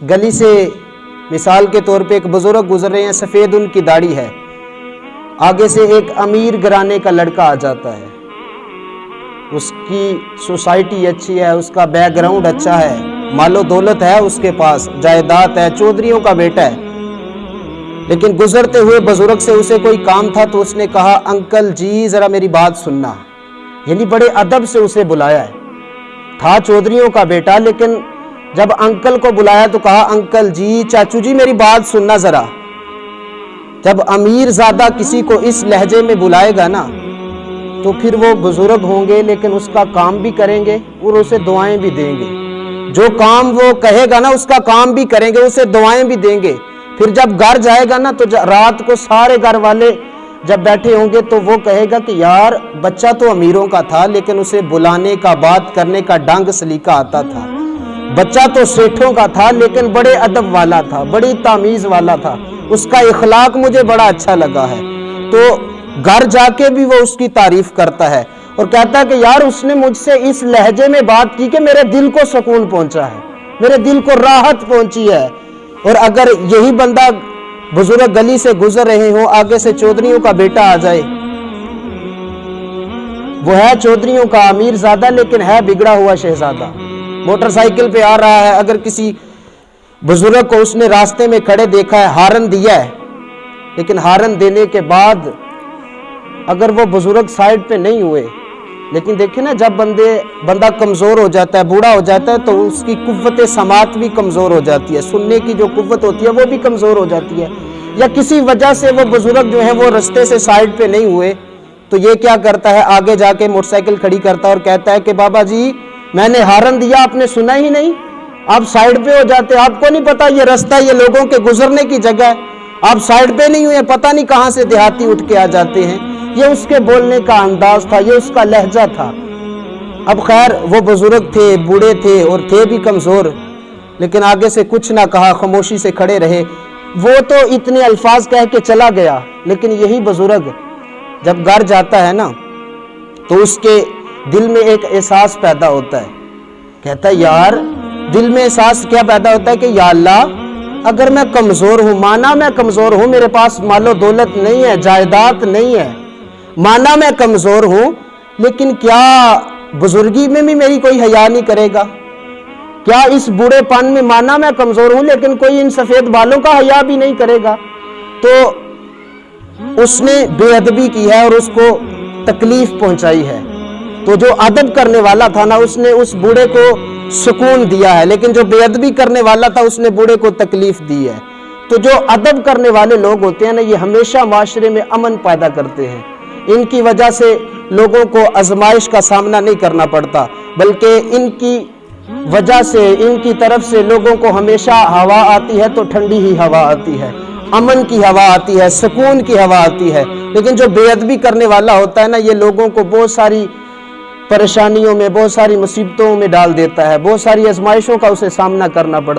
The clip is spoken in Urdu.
گلی سے مثال کے طور پہ ایک بزرگ گزر رہے ہیں، سفید ان کی داڑھی ہے، آگے سے ایک امیر گھرانے کا لڑکا آ جاتا ہے، اس کی سوسائٹی اچھی ہے، اس کا بیک گراؤنڈ اچھا ہے، مال و دولت ہے، اس کے پاس جائیداد ہے، چودھریوں کا بیٹا ہے، لیکن گزرتے ہوئے بزرگ سے اسے کوئی کام تھا تو اس نے کہا انکل جی ذرا میری بات سننا، یعنی بڑے ادب سے اسے بلایا ہے، تھا چودھریوں کا بیٹا لیکن جب انکل کو بلایا تو کہا انکل جی چاچو جی میری بات سننا ذرا۔ جب امیر زادہ کسی کو اس لہجے میں بلائے گا نا تو پھر وہ بزرگ ہوں گے لیکن اس کا کام بھی کریں گے اور اسے دعائیں بھی دیں گے، جو کام وہ کہے گا نا اس کا کام بھی کریں گے، اسے دعائیں بھی دیں گے۔ پھر جب گھر جائے گا نا تو رات کو سارے گھر والے جب بیٹھے ہوں گے تو وہ کہے گا کہ یار بچہ تو امیروں کا تھا لیکن اسے بلانے کا بات کرنے کا ڈنگ سلیقہ آتا تھا، بچہ تو سیٹھوں کا تھا لیکن بڑے ادب والا تھا، بڑی تمیز والا تھا، اس کا اخلاق مجھے بڑا اچھا لگا ہے۔ تو گھر جا کے بھی وہ اس کی تعریف کرتا ہے اور کہتا ہے کہ یار اس نے مجھ سے اس لہجے میں بات کی کہ میرے دل کو سکون پہنچا ہے، میرے دل کو راحت پہنچی ہے۔ اور اگر یہی بندہ بزرگ گلی سے گزر رہے ہوں، آگے سے چودھریوں کا بیٹا آ جائے، وہ ہے چودھریوں کا امیر زادہ لیکن ہے بگڑا ہوا شہزادہ، موٹر سائیکل پہ آ رہا ہے، اگر کسی بزرگ کو اس نے راستے میں کھڑے دیکھا ہے، ہارن دیا ہے، لیکن ہارن دینے کے بعد اگر وہ بزرگ سائیڈ پہ نہیں ہوئے، لیکن دیکھیں نا جب بندہ کمزور ہو جاتا ہے، بوڑھا ہو جاتا ہے تو اس کی قوت سماعت بھی کمزور ہو جاتی ہے، سننے کی جو قوت ہوتی ہے وہ بھی کمزور ہو جاتی ہے، یا کسی وجہ سے وہ بزرگ جو ہے وہ رستے سے سائیڈ پہ نہیں ہوئے تو یہ کیا کرتا ہے، آگے جا کے موٹر سائیکل کھڑی کرتا ہے اور کہتا ہے کہ بابا جی میں نے ہارن دیا آپ نے سنا ہی نہیں، آپ سائیڈ پہ ہو جاتے، آپ کو نہیں پتا یہ رستہ یہ لوگوں کے گزرنے کی جگہ ہے، آپ سائیڈ پہ نہیں ہوئے، پتہ نہیں کہاں سے دیہاتی اٹھ کے آ جاتے ہیں۔ یہ اس کے بولنے کا انداز تھا، یہ اس کا لہجہ تھا۔ اب خیر وہ بزرگ تھے، بوڑھے تھے اور تھے بھی کمزور، لیکن آگے سے کچھ نہ کہا، خاموشی سے کھڑے رہے۔ وہ تو اتنے الفاظ کہہ کے چلا گیا، لیکن یہی بزرگ جب گھر جاتا ہے نا تو اس کے دل میں ایک احساس پیدا ہوتا ہے، کہتا ہے یار دل میں احساس کیا پیدا ہوتا ہے کہ یا اللہ اگر میں کمزور ہوں، مانا میں کمزور ہوں، میرے پاس مال و دولت نہیں ہے، جائیداد نہیں ہے، مانا میں کمزور ہوں، لیکن کیا بزرگی میں بھی میری کوئی حیا نہیں کرے گا؟ کیا اس بوڑھے پن میں مانا میں کمزور ہوں لیکن کوئی ان سفید بالوں کا حیا بھی نہیں کرے گا؟ تو اس نے بے ادبی کی ہے اور اس کو تکلیف پہنچائی ہے۔ تو جو ادب کرنے والا تھا نا اس نے اس بوڑھے کو سکون دیا ہے، لیکن جو بے ادبی کرنے والا تھا اس نے بوڑھے کو تکلیف دی ہے۔ تو جو ادب کرنے والے لوگ ہوتے ہیں نا یہ ہمیشہ معاشرے میں امن پیدا کرتے ہیں، ان کی وجہ سے لوگوں کو آزمائش کا سامنا نہیں کرنا پڑتا، بلکہ ان کی وجہ سے ان کی طرف سے لوگوں کو ہمیشہ ہوا آتی ہے تو ٹھنڈی ہی ہوا آتی ہے، امن کی ہوا آتی ہے، سکون کی ہوا آتی ہے۔ لیکن جو بے ادبی کرنے والا ہوتا ہے نا یہ لوگوں کو بہت ساری پریشانیوں میں، بہت ساری مصیبتوں میں ڈال دیتا ہے، بہت ساری آزمائشوں کا اسے سامنا کرنا پڑتا ہے۔